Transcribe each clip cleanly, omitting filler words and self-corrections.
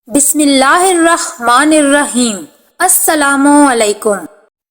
بسم اللہ الرحمن الرحیم۔ السلام علیکم۔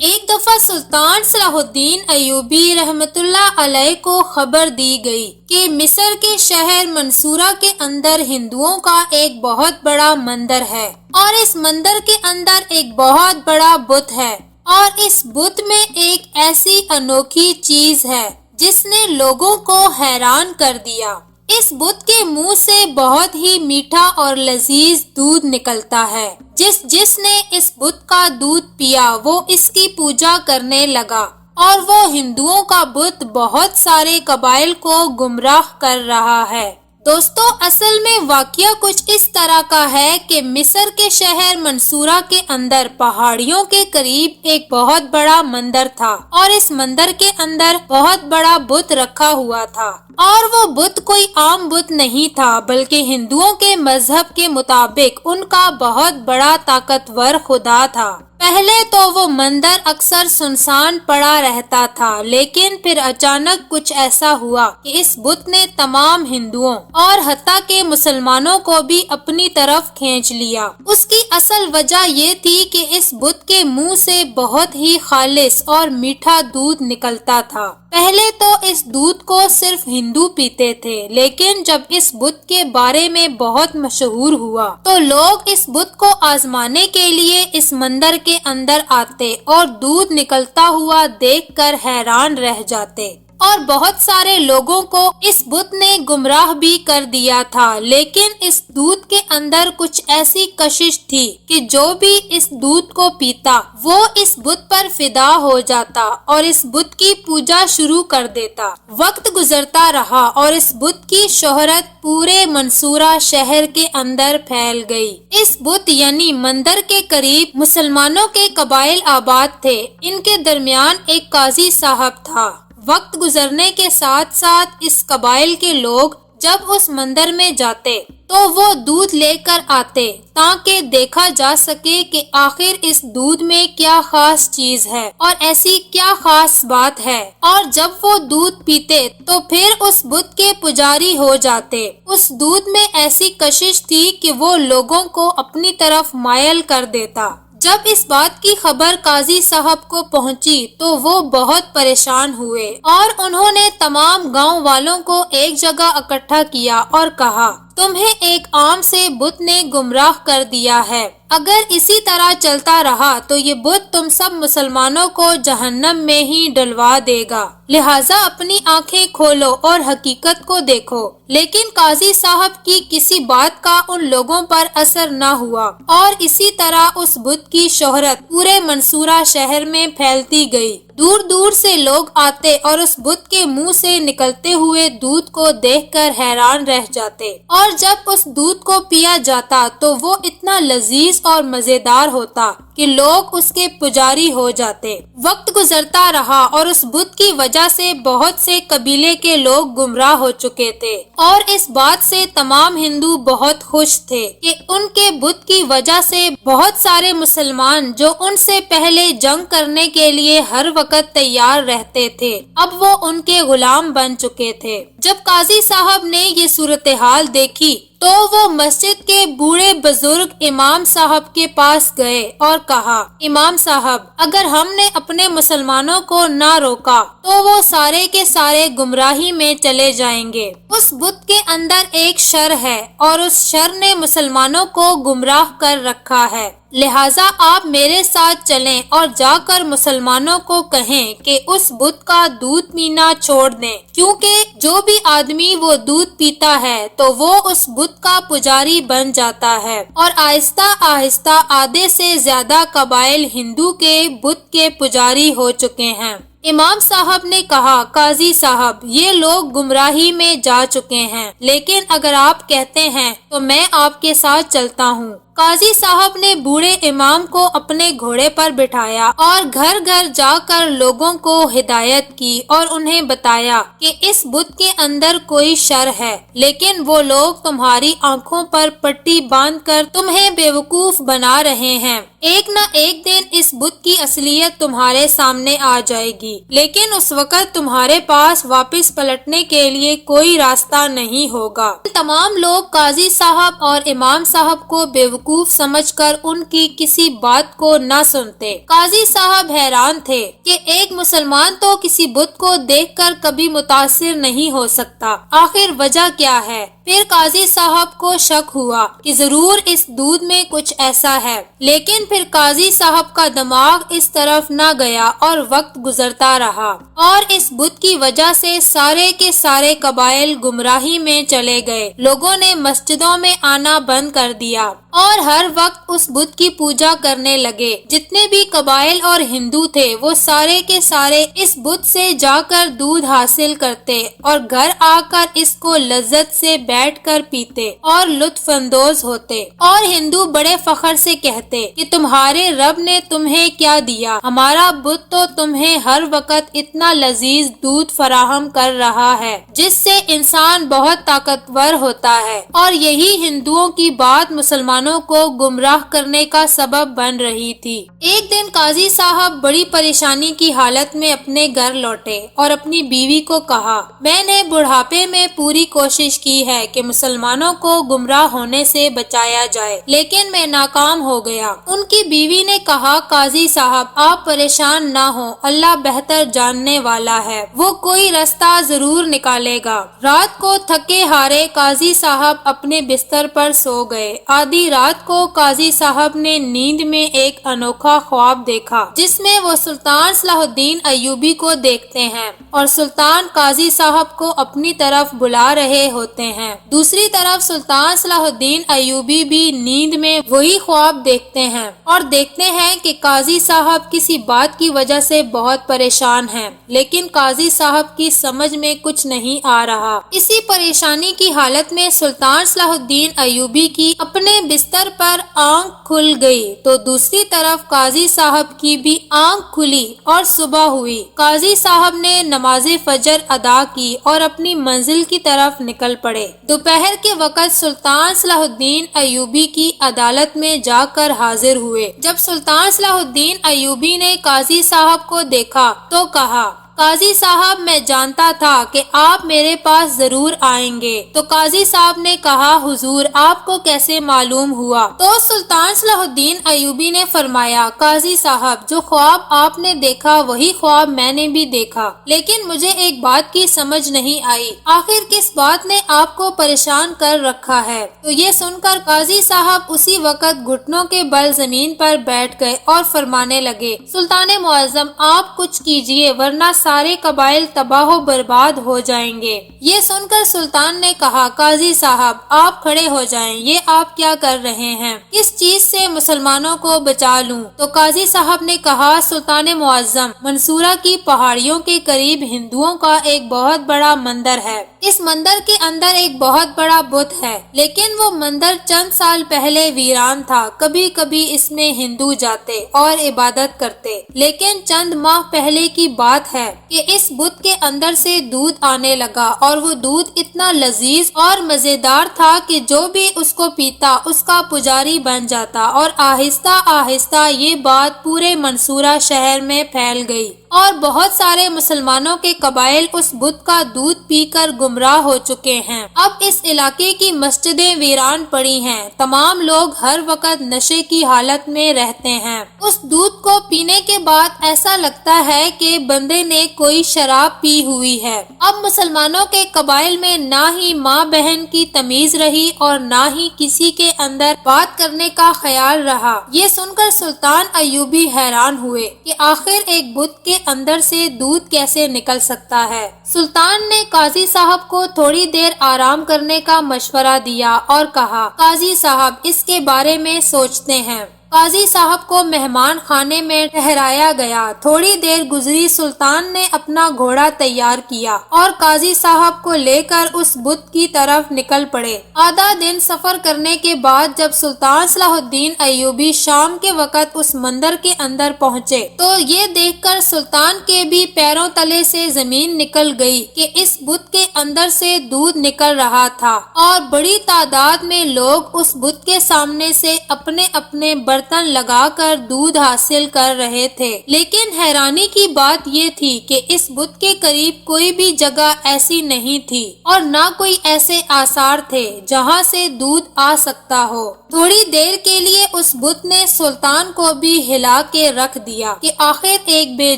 ایک دفعہ سلطان صلاح الدین ایوبی رحمۃ اللہ علیہ کو خبر دی گئی کہ مصر کے شہر منصورہ کے اندر ہندوؤں کا ایک بہت بڑا مندر ہے اور اس مندر کے اندر ایک بہت بڑا بت ہے اور اس بت میں ایک ایسی انوکھی چیز ہے جس نے لوگوں کو حیران کر دیا۔ اس بت کے منہ سے بہت ہی میٹھا اور لذیذ دودھ نکلتا ہے۔ جس نے اس بت کا دودھ پیا وہ اس کی پوجا کرنے لگا اور وہ ہندوؤں کا بت بہت سارے قبائل کو گمراہ کر رہا ہے۔ دوستو، اصل میں واقعہ کچھ اس طرح کا ہے کہ مصر کے شہر منصورہ کے اندر پہاڑیوں کے قریب ایک بہت بڑا مندر تھا اور اس مندر کے اندر بہت بڑا بت رکھا ہوا تھا، اور وہ بت کوئی عام بت نہیں تھا بلکہ ہندوؤں کے مذہب کے مطابق ان کا بہت بڑا طاقتور خدا تھا۔ پہلے تو وہ مندر اکثر سنسان پڑا رہتا تھا، لیکن پھر اچانک کچھ ایسا ہوا کہ اس بت نے تمام ہندوؤں اور حتیٰ کہ مسلمانوں کو بھی اپنی طرف کھینچ لیا۔ اس کی اصل وجہ یہ تھی کہ اس بت کے منہ سے بہت ہی خالص اور میٹھا دودھ نکلتا تھا۔ پہلے تو اس دودھ کو صرف ہندو پیتے تھے، لیکن جب اس بت کے بارے میں بہت مشہور ہوا تو لوگ اس بت کو آزمانے کے لیے اس مندر کے اندر آتے اور دودھ نکلتا ہوا دیکھ کر حیران رہ جاتے، اور بہت سارے لوگوں کو اس بت نے گمراہ بھی کر دیا تھا۔ لیکن اس دودھ کے اندر کچھ ایسی کشش تھی کہ جو بھی اس دودھ کو پیتا وہ اس بت پر فدا ہو جاتا اور اس بت کی پوجا شروع کر دیتا۔ وقت گزرتا رہا اور اس بت کی شہرت پورے منصورہ شہر کے اندر پھیل گئی۔ اس بت یعنی مندر کے قریب مسلمانوں کے قبائل آباد تھے۔ ان کے درمیان ایک قاضی صاحب تھا۔ وقت گزرنے کے ساتھ ساتھ اس قبائل کے لوگ جب اس مندر میں جاتے تو وہ دودھ لے کر آتے تاکہ دیکھا جا سکے کہ آخر اس دودھ میں کیا خاص چیز ہے اور ایسی کیا خاص بات ہے، اور جب وہ دودھ پیتے تو پھر اس بت کے پجاری ہو جاتے۔ اس دودھ میں ایسی کشش تھی کہ وہ لوگوں کو اپنی طرف مائل کر دیتا۔ جب اس بات کی خبر قاضی صاحب کو پہنچی تو وہ بہت پریشان ہوئے اور انہوں نے تمام گاؤں والوں کو ایک جگہ اکٹھا کیا اور کہا، تمہیں ایک عام سے بت نے گمراہ کر دیا ہے۔ اگر اسی طرح چلتا رہا تو یہ بت تم سب مسلمانوں کو جہنم میں ہی ڈلوا دے گا، لہٰذا اپنی آنکھیں کھولو اور حقیقت کو دیکھو۔ لیکن قاضی صاحب کی کسی بات کا ان لوگوں پر اثر نہ ہوا اور اسی طرح اس بت کی شہرت پورے منصورہ شہر میں پھیلتی گئی۔ دور دور سے لوگ آتے اور اس بت کے منہ سے نکلتے ہوئے دودھ کو دیکھ کر حیران رہ جاتے، اور جب اس دودھ کو پیا جاتا تو وہ اتنا لذیذ اور مزیدار ہوتا کہ لوگ اس کے پجاری ہو جاتے۔ وقت گزرتا رہا اور اس بت کی وجہ سے بہت سے قبیلے کے لوگ گمراہ ہو چکے تھے، اور اس بات سے تمام ہندو بہت خوش تھے کہ ان کے بت کی وجہ سے بہت سارے مسلمان جو ان سے پہلے جنگ کرنے کے لیے ہر وقت تیار رہتے تھے اب وہ ان کے غلام بن چکے تھے۔ جب قاضی صاحب نے یہ صورتحال دیکھی تو وہ مسجد کے بوڑھے بزرگ امام صاحب کے پاس گئے اور کہا، امام صاحب، اگر ہم نے اپنے مسلمانوں کو نہ روکا تو وہ سارے کے سارے گمراہی میں چلے جائیں گے۔ اس بت کے اندر ایک شر ہے اور اس شر نے مسلمانوں کو گمراہ کر رکھا ہے، لہٰذا آپ میرے ساتھ چلیں اور جا کر مسلمانوں کو کہیں کہ اس بت کا دودھ پینا چھوڑ دیں، کیونکہ جو بھی آدمی وہ دودھ پیتا ہے تو وہ اس بت کا پجاری بن جاتا ہے، اور آہستہ آہستہ آدھے سے زیادہ قبائل ہندو کے بت کے پجاری ہو چکے ہیں۔ امام صاحب نے کہا، قاضی صاحب، یہ لوگ گمراہی میں جا چکے ہیں، لیکن اگر آپ کہتے ہیں تو میں آپ کے ساتھ چلتا ہوں۔ قاضی صاحب نے بوڑھے امام کو اپنے گھوڑے پر بٹھایا اور گھر گھر جا کر لوگوں کو ہدایت کی اور انہیں بتایا کہ اس بت کے اندر کوئی شر ہے، لیکن وہ لوگ تمہاری آنکھوں پر پٹی باندھ کر تمہیں بیوقوف بنا رہے ہیں۔ ایک نہ ایک دن اس بت کی اصلیت تمہارے سامنے آ جائے گی، لیکن اس وقت تمہارے پاس واپس پلٹنے کے لیے کوئی راستہ نہیں ہوگا۔ تمام لوگ قاضی صاحب اور امام صاحب کو بیوقوف سمجھ کر ان کی کسی بات کو نہ سنتے۔ قاضی صاحب حیران تھے کہ ایک مسلمان تو کسی بت کو دیکھ کر کبھی متاثر نہیں ہو سکتا، آخر وجہ کیا ہے؟ پھر قاضی صاحب کو شک ہوا کہ ضرور اس دودھ میں کچھ ایسا ہے، لیکن پھر قاضی صاحب کا دماغ اس طرف نہ گیا اور وقت گزرتا رہا، اور اس بت کی وجہ سے سارے کے سارے قبائل گمراہی میں چلے گئے۔ لوگوں نے مسجدوں میں آنا بند کر دیا اور ہر وقت اس بت کی پوجا کرنے لگے۔ جتنے بھی قبائل اور ہندو تھے وہ سارے کے سارے اس بت سے جا کر دودھ حاصل کرتے اور گھر آ کر اس کو لذت سے بیٹھ کر پیتے اور لطف اندوز ہوتے، اور ہندو بڑے فخر سے کہتے کہ تمہارے رب نے تمہیں کیا دیا، ہمارا بت تو تمہیں ہر وقت اتنا لذیذ دودھ فراہم کر رہا ہے جس سے انسان بہت طاقتور ہوتا ہے۔ اور یہی ہندوؤں کی بات مسلمانوں کو گمراہ کرنے کا سبب بن رہی تھی۔ ایک دن قاضی صاحب بڑی پریشانی کی حالت میں اپنے گھر لوٹے اور اپنی بیوی کو کہا، میں نے بڑھاپے میں پوری کوشش کی ہے کہ مسلمانوں کو گمراہ ہونے سے بچایا جائے، لیکن میں ناکام ہو گیا۔ ان کی بیوی نے کہا، قاضی صاحب آپ پریشان نہ ہوں، اللہ بہتر جاننے والا ہے، وہ کوئی راستہ ضرور نکالے گا۔ رات کو تھکے ہارے قاضی صاحب اپنے بستر پر سو گئے۔ آدھی رات کو قاضی صاحب نے نیند میں ایک انوکھا خواب دیکھا جس میں وہ سلطان صلاح الدین ایوبی کو دیکھتے ہیں اور سلطان قاضی صاحب کو اپنی طرف بلا رہے ہوتے ہیں۔ دوسری طرف سلطان صلاح الدین ایوبی بھی نیند میں وہی خواب دیکھتے ہیں اور دیکھتے ہیں کہ قاضی صاحب کسی بات کی وجہ سے بہت پریشان ہیں، لیکن قاضی صاحب کی سمجھ میں کچھ نہیں آ رہا۔ اسی پریشانی کی حالت میں سلطان صلاح الدین ایوبی کی اپنے بستر پر آنکھ کھل گئی تو دوسری طرف قاضی صاحب کی بھی آنکھ کھلی اور صبح ہوئی۔ قاضی صاحب نے نماز فجر ادا کی اور اپنی منزل کی طرف نکل پڑے۔ دوپہر کے وقت سلطان صلاح الدین ایوبی کی عدالت میں جا کر حاضر ہوئے۔ جب سلطان صلاح الدین ایوبی نے قاضی صاحب کو دیکھا تو کہا، قاضی صاحب میں جانتا تھا کہ آپ میرے پاس ضرور آئیں گے۔ تو قاضی صاحب نے کہا، حضور آپ کو کیسے معلوم ہوا؟ تو سلطان صلاح الدین ایوبی نے فرمایا، قاضی صاحب جو خواب آپ نے دیکھا وہی خواب میں نے بھی دیکھا، لیکن مجھے ایک بات کی سمجھ نہیں آئی، آخر کس بات نے آپ کو پریشان کر رکھا ہے؟ تو یہ سن کر قاضی صاحب اسی وقت گھٹنوں کے بل زمین پر بیٹھ گئے اور فرمانے لگے، سلطان معظم آپ کچھ کیجئے ورنہ سارے قبائل تباہ و برباد ہو جائیں گے۔ یہ سن کر سلطان نے کہا، قاضی صاحب آپ کھڑے ہو جائیں، یہ آپ کیا کر رہے ہیں؟ کس چیز سے مسلمانوں کو بچا لوں؟ تو قاضی صاحب نے کہا، سلطان معظم منصورہ کی پہاڑیوں کے قریب ہندوؤں کا ایک بہت بڑا مندر ہے، اس مندر کے اندر ایک بہت بڑا بت ہے، لیکن وہ مندر چند سال پہلے ویران تھا، کبھی کبھی اس میں ہندو جاتے اور عبادت کرتے، لیکن چند ماہ پہلے کی بات ہے کہ اس بت کے اندر سے دودھ آنے لگا اور وہ دودھ اتنا لذیذ اور مزیدار تھا کہ جو بھی اس کو پیتا اس کا پجاری بن جاتا، اور آہستہ آہستہ یہ بات پورے منصورہ شہر میں پھیل گئی اور بہت سارے مسلمانوں کے قبائل اس بت کا دودھ پی کر گمراہ ہو چکے ہیں۔ اب اس علاقے کی مسجدیں ویران پڑی ہیں، تمام لوگ ہر وقت نشے کی حالت میں رہتے ہیں۔ اس دودھ کو پینے کے بعد ایسا لگتا ہے کہ بندے نے کوئی شراب پی ہوئی ہے۔ اب مسلمانوں کے قبائل میں نہ ہی ماں بہن کی تمیز رہی اور نہ ہی کسی کے اندر بات کرنے کا خیال رہا۔ یہ سن کر سلطان ایوبی حیران ہوئے کہ آخر ایک بت کے اندر سے دودھ کیسے نکل سکتا ہے۔ سلطان نے قاضی صاحب کو تھوڑی دیر آرام کرنے کا مشورہ دیا اور کہا، قاضی صاحب اس کے بارے میں سوچتے ہیں۔ قاضی صاحب کو مہمان خانے میں ٹھہرایا گیا۔ تھوڑی دیر گزری، سلطان نے اپنا گھوڑا تیار کیا اور قاضی صاحب کو لے کر اس بت کی طرف نکل پڑے۔ آدھا دن سفر کرنے کے بعد جب سلطان صلاح الدین ایوبی شام کے وقت اس مندر کے اندر پہنچے تو یہ دیکھ کر سلطان کے بھی پیروں تلے سے زمین نکل گئی کہ اس بت کے اندر سے دودھ نکل رہا تھا اور بڑی تعداد میں لوگ اس بت کے سامنے سے اپنے اپنے برتن لگا کر دودھ حاصل کر رہے تھے۔ لیکن حیرانی کی بات یہ تھی کہ اس بت کے قریب کوئی بھی جگہ ایسی نہیں تھی اور نہ کوئی ایسے آثار تھے جہاں سے دودھ آ سکتا ہو۔ تھوڑی دیر کے لیے اس بت نے سلطان کو بھی ہلا کے رکھ دیا کہ آخر ایک بے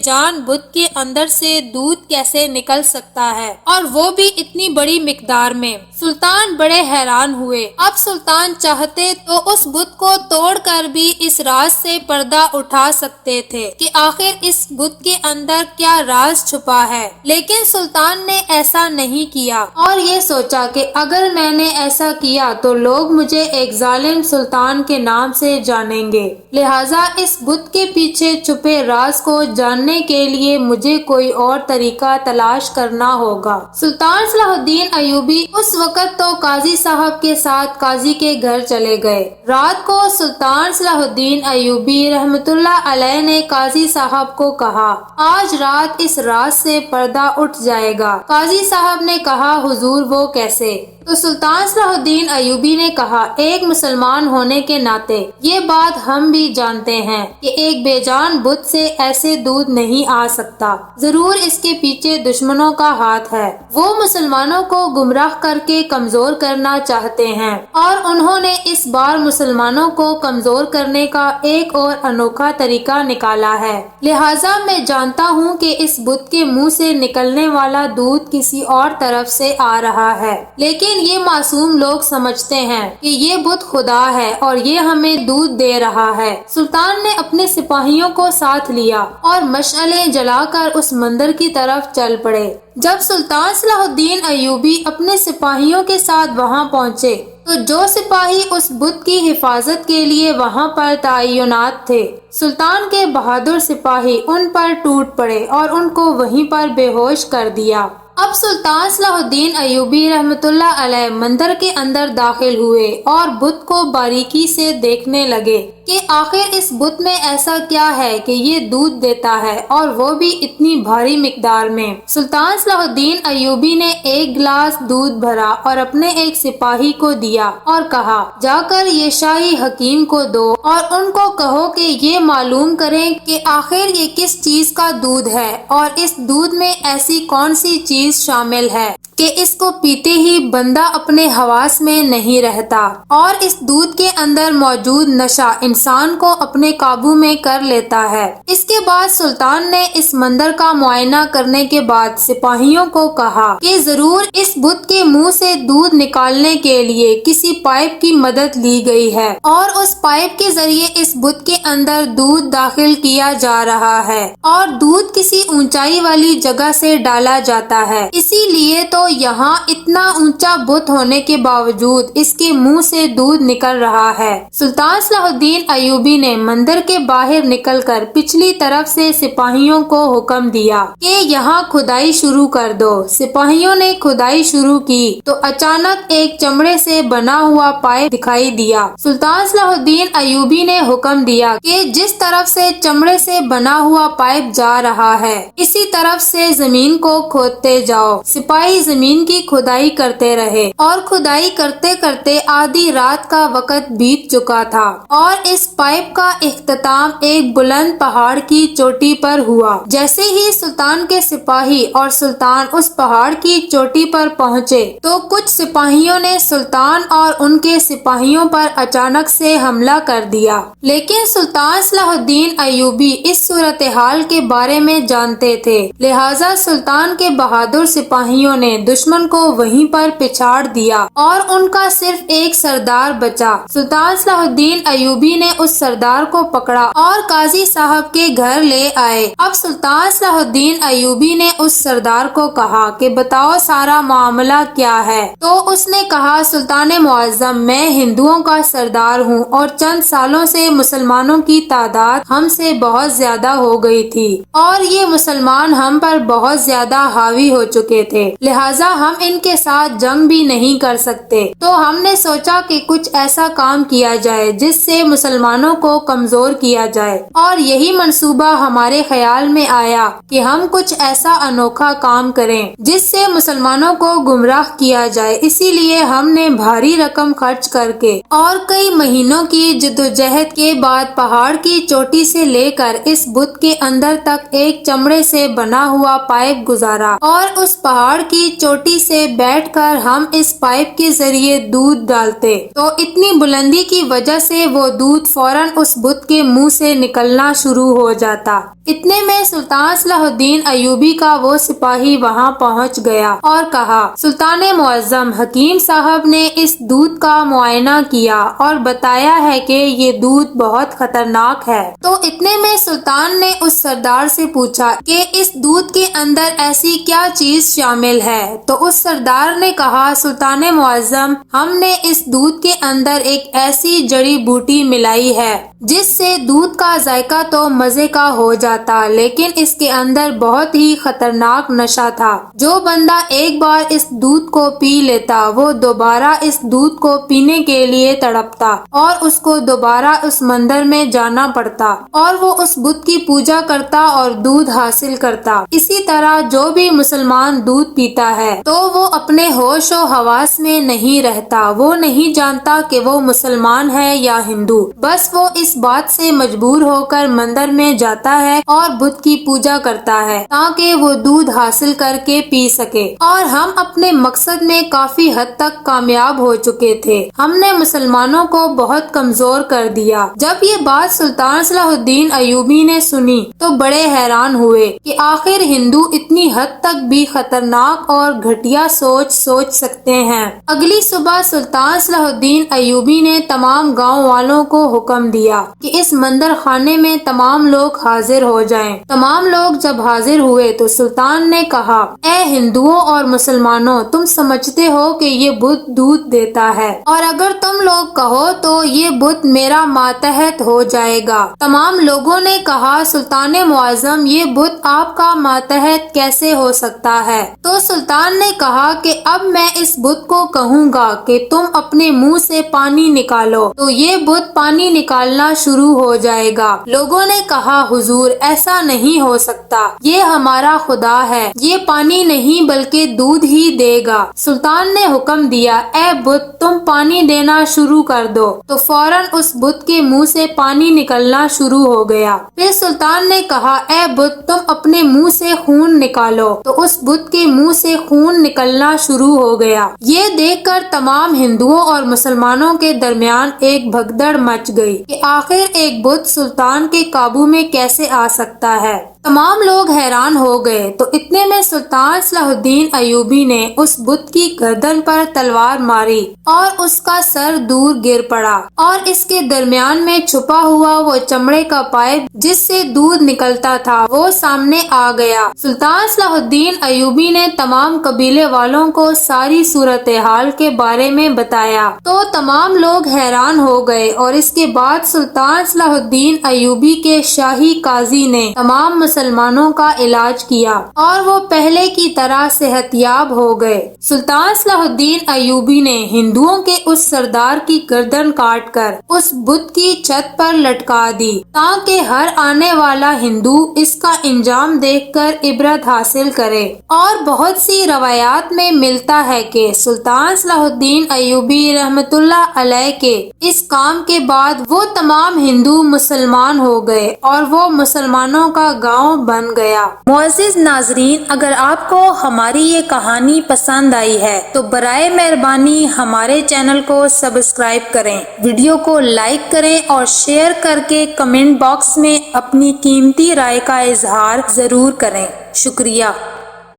جان بت کے اندر سے دودھ کیسے نکل سکتا ہے اور وہ بھی اتنی بڑی مقدار میں۔ سلطان بڑے حیران ہوئے۔ اب سلطان چاہتے تو اس بت کو توڑ کر بھی اس راز سے پردہ اٹھا سکتے تھے کہ آخر اس بت کے اندر کیا راز چھپا ہے، لیکن سلطان نے ایسا نہیں کیا اور یہ سوچا کہ اگر میں نے ایسا کیا تو لوگ مجھے ایک ظالم سلطان کے نام سے جانیں گے، لہٰذا اس بت کے پیچھے چھپے راز کو جاننے کے لیے مجھے کوئی اور طریقہ تلاش کرنا ہوگا۔ سلطان صلاح الدین ایوبی اس وقت تو قاضی صاحب کے ساتھ قاضی کے گھر چلے گئے۔ رات کو سلطان صلاح الدین ایوبی رحمت اللہ علیہ نے قاضی صاحب کو کہا، آج رات اس راز سے پردہ اٹھ جائے گا۔ قاضی صاحب نے کہا، حضور وہ کیسے؟ تو سلطان صلاح الدین ایوبی نے کہا، ایک مسلمان ہونے کے ناطے یہ بات ہم بھی جانتے ہیں کہ ایک بے جان بت سے ایسے دودھ نہیں آ سکتا، ضرور اس کے پیچھے دشمنوں کا ہاتھ ہے۔ وہ مسلمانوں کو گمراہ کر کے کمزور کرنا چاہتے ہیں اور انہوں نے اس بار مسلمانوں کو کمزور کرنے کا ایک اور انوکھا طریقہ نکالا ہے، لہٰذا میں جانتا ہوں کہ اس بت کے منہ سے نکلنے والا دودھ کسی اور طرف سے آ رہا ہے، لیکن یہ معصوم لوگ سمجھتے ہیں کہ یہ بت خدا ہے اور یہ ہمیں دودھ دے رہا ہے۔ سلطان نے اپنے سپاہیوں کو ساتھ لیا اور مشعلیں جلا کر اس مندر کی طرف چل پڑے۔ جب سلطان صلاح الدین ایوبی اپنے سپاہیوں کے ساتھ وہاں پہنچے تو جو سپاہی اس بت کی حفاظت کے لیے وہاں پر تعینات تھے، سلطان کے بہادر سپاہی ان پر ٹوٹ پڑے اور ان کو وہیں پر بے ہوش کر دیا۔ اب سلطان صلاح الدین ایوبی رحمت اللہ علیہ مندر کے اندر داخل ہوئے اور بت کو باریکی سے دیکھنے لگے کہ آخر اس بت میں ایسا کیا ہے کہ یہ دودھ دیتا ہے اور وہ بھی اتنی بھاری مقدار میں۔ سلطان صلاح الدین ایوبی نے ایک گلاس دودھ بھرا اور اپنے ایک سپاہی کو دیا اور کہا، جا کر یہ شاہی حکیم کو دو اور ان کو کہو کہ یہ معلوم کریں کہ آخر یہ کس چیز کا دودھ ہے اور اس دودھ میں ایسی کون سی چیز شامل ہے کہ اس کو پیتے ہی بندہ اپنے حواس میں نہیں رہتا اور اس دودھ کے اندر موجود نشہ انسان کو اپنے قابو میں کر لیتا ہے۔ اس کے بعد سلطان نے اس مندر کا معائنہ کرنے کے بعد سپاہیوں کو کہا کہ ضرور اس بت کے منہ سے دودھ نکالنے کے لیے کسی پائپ کی مدد لی گئی ہے اور اس پائپ کے ذریعے اس بت کے اندر دودھ داخل کیا جا رہا ہے اور دودھ کسی اونچائی والی جگہ سے ڈالا جاتا ہے، اسی لیے تو یہاں اتنا اونچا بت ہونے کے باوجود اس کے منہ سے دودھ نکل رہا ہے۔ سلطان صلاح الدین ایوبی نے مندر کے باہر نکل کر پچھلی طرف سے سپاہیوں کو حکم دیا کہ یہاں کھدائی شروع کر دو۔ سپاہیوں نے کھدائی شروع کی تو اچانک ایک چمڑے سے بنا ہوا پائپ دکھائی دیا۔ سلطان صلاح الدین ایوبی نے حکم دیا کہ جس طرف سے چمڑے سے بنا ہوا پائپ جا رہا ہے اسی طرف سے زمین کو کھودتے جاؤ۔ سپاہی زمین کی کھدائی کرتے رہے اور کھدائی کرتے کرتے آدھی رات کا وقت بیت چکا تھا اور اس پائپ کا اختتام ایک بلند پہاڑ کی چوٹی پر ہوا۔ جیسے ہی سلطان کے سپاہی اور سلطان اس پہاڑ کی چوٹی پر پہنچے تو کچھ سپاہیوں نے سلطان اور ان کے سپاہیوں پر اچانک سے حملہ کر دیا، لیکن سلطان صلاح الدین ایوبی اس صورتحال کے بارے میں جانتے تھے، لہٰذا سلطان کے بہادر سپاہیوں نے دشمن کو وہیں پر پچھاڑ دیا اور ان کا صرف ایک سردار بچا۔ سلطان صلاح الدین ایوبی نے اس سردار کو پکڑا اور قاضی صاحب کے گھر لے آئے۔ اب سلطان صلاح الدین ایوبی نے اس سردار کو کہا کہ بتاؤ سارا معاملہ کیا ہے؟ تو اس نے کہا سلطان معظم، میں ہندوؤں کا سردار ہوں اور چند سالوں سے مسلمانوں کی تعداد ہم سے بہت زیادہ ہو گئی تھی اور یہ مسلمان ہم پر بہت زیادہ حاوی ہو چکے تھے، لہٰذا ہم ان کے ساتھ جنگ بھی نہیں کر سکتے۔ تو ہم نے سوچا کہ کچھ ایسا کام کیا جائے جس سے مسلمانوں کو کمزور کیا جائے، اور یہی منصوبہ ہمارے خیال میں آیا کہ ہم کچھ ایسا انوکھا کام کریں جس سے مسلمانوں کو گمراہ کیا جائے۔ اسی لیے ہم نے بھاری رقم خرچ کر کے اور کئی مہینوں کی جدوجہد کے بعد پہاڑ کی چوٹی سے لے کر اس بت کے اندر تک ایک چمڑے سے بنا ہوا پائپ گزارا، اور اس پہاڑ کی چوٹی سے بیٹھ کر ہم اس پائپ کے ذریعے دودھ ڈالتے تو اتنی بلندی کی وجہ سے وہ دودھ فوراً اس بت کے منہ سے نکلنا شروع ہو جاتا۔ اتنے میں سلطان صلاح الدین ایوبی کا وہ سپاہی وہاں پہنچ گیا اور کہا سلطان معظم، حکیم صاحب نے اس دودھ کا معائنہ کیا اور بتایا ہے کہ یہ دودھ بہت خطرناک ہے۔ تو اتنے میں سلطان نے اس سردار سے پوچھا کہ اس دودھ کے اندر ایسی کیا چیز شامل ہے؟ تو اس سردار نے کہا سلطان معظم، ہم نے اس دودھ کے اندر ایک ایسی جڑی بوٹی ملائی ہے جس سے دودھ کا ذائقہ تو مزے کا ہو جاتا، لیکن اس کے اندر بہت ہی خطرناک نشہ تھا۔ جو بندہ ایک بار اس دودھ کو پی لیتا وہ دوبارہ اس دودھ کو پینے کے لیے تڑپتا اور اس کو دوبارہ اس مندر میں جانا پڑتا اور وہ اس بت کی پوجا کرتا اور دودھ حاصل کرتا۔ اسی طرح جو بھی مسلمان دودھ پیتا ہے تو وہ اپنے ہوش و حواس میں نہیں رہتا، وہ نہیں جانتا کہ وہ مسلمان ہے یا ہندو، بس وہ اس بات سے مجبور ہو کر مندر میں جاتا ہے اور بت کی پوجا کرتا ہے تاکہ وہ دودھ حاصل کر کے پی سکے۔ اور ہم اپنے مقصد میں کافی حد تک کامیاب ہو چکے تھے، ہم نے مسلمانوں کو بہت کمزور کر دیا۔ جب یہ بات سلطان صلاح الدین ایوبی نے سنی تو بڑے حیران ہوئے کہ آخر ہندو اتنی حد تک بھی خطرناک اور گھٹیا سوچ سکتے ہیں۔ اگلی صبح سلطان صلاح الدین ایوبی نے تمام گاؤں والوں کو حکم دیا کہ اس مندر خانے میں تمام لوگ حاضر ہو جائیں۔ تمام لوگ جب حاضر ہوئے تو سلطان نے کہا اے ہندوؤں اور مسلمانوں، تم سمجھتے ہو کہ یہ بت دودھ دیتا ہے اور اگر تم لوگ کہو تو یہ بت میرا ماتحت ہو جائے گا۔ تمام لوگوں نے کہا سلطان معظم، یہ بت آپ کا ماتحت کیسے ہو سکتا ہے؟ تو سلطان نے کہا کہ اب میں اس بت کو کہوں گا کہ تم اپنے منہ سے پانی نکالو تو یہ بت پانی نکالنا شروع ہو جائے گا۔ لوگوں نے کہا حضور ایسا نہیں ہو سکتا، یہ ہمارا خدا ہے، یہ پانی نہیں بلکہ دودھ ہی دے گا۔ سلطان نے حکم دیا اے بت تم پانی دینا شروع کر دو، تو فوراً اس بت کے منہ سے پانی نکلنا شروع ہو گیا۔ پھر سلطان نے کہا اے بت تم اپنے منہ سے خون نکالو، تو اس بت کے منہ سے خون نکلنا شروع ہو گیا۔ یہ دیکھ کر تمام ہندوؤں اور مسلمانوں کے درمیان ایک بھگدڑ مچ گئی کہ آخر ایک بت سلطان کے قابو میں کیسے آ سکتا ہے۔ تمام لوگ حیران ہو گئے تو اتنے میں سلطان صلاح الدین ایوبی نے اس بت کی گردن پر تلوار ماری اور اس کا سر دور گر پڑا اور اس کے درمیان میں چھپا ہوا وہ چمڑے کا پائپ جس سے دودھ نکلتا تھا وہ سامنے آ گیا۔ سلطان صلاح الدین ایوبی نے تمام قبیلے والوں کو ساری صورتحال کے بارے میں بتایا تو تمام لوگ حیران ہو گئے، اور اس کے بعد سلطان صلاح الدین ایوبی کے شاہی قاضی نے تمام مسلمانوں کا علاج کیا اور وہ پہلے کی طرح صحت یاب ہو گئے۔ سلطان صلاح الدین ایوبی نے ہندوؤں کے اس سردار کی گردن کاٹ کر اس بت کی چھت پر لٹکا دی تاکہ ہر آنے والا ہندو اس کا انجام دیکھ کر عبرت حاصل کرے۔ اور بہت سی روایات میں ملتا ہے کہ سلطان صلاح الدین ایوبی رحمت اللہ علیہ کے اس کام کے بعد وہ تمام ہندو مسلمان ہو گئے اور وہ مسلمانوں کا گاؤں بن گیا۔ معزز ناظرین، اگر آپ کو ہماری یہ کہانی پسند آئی ہے تو برائے مہربانی ہمارے چینل کو سبسکرائب کریں، ویڈیو کو لائک کریں اور شیئر کر کے کمنٹ باکس میں اپنی قیمتی رائے کا اظہار ضرور کریں۔ شکریہ۔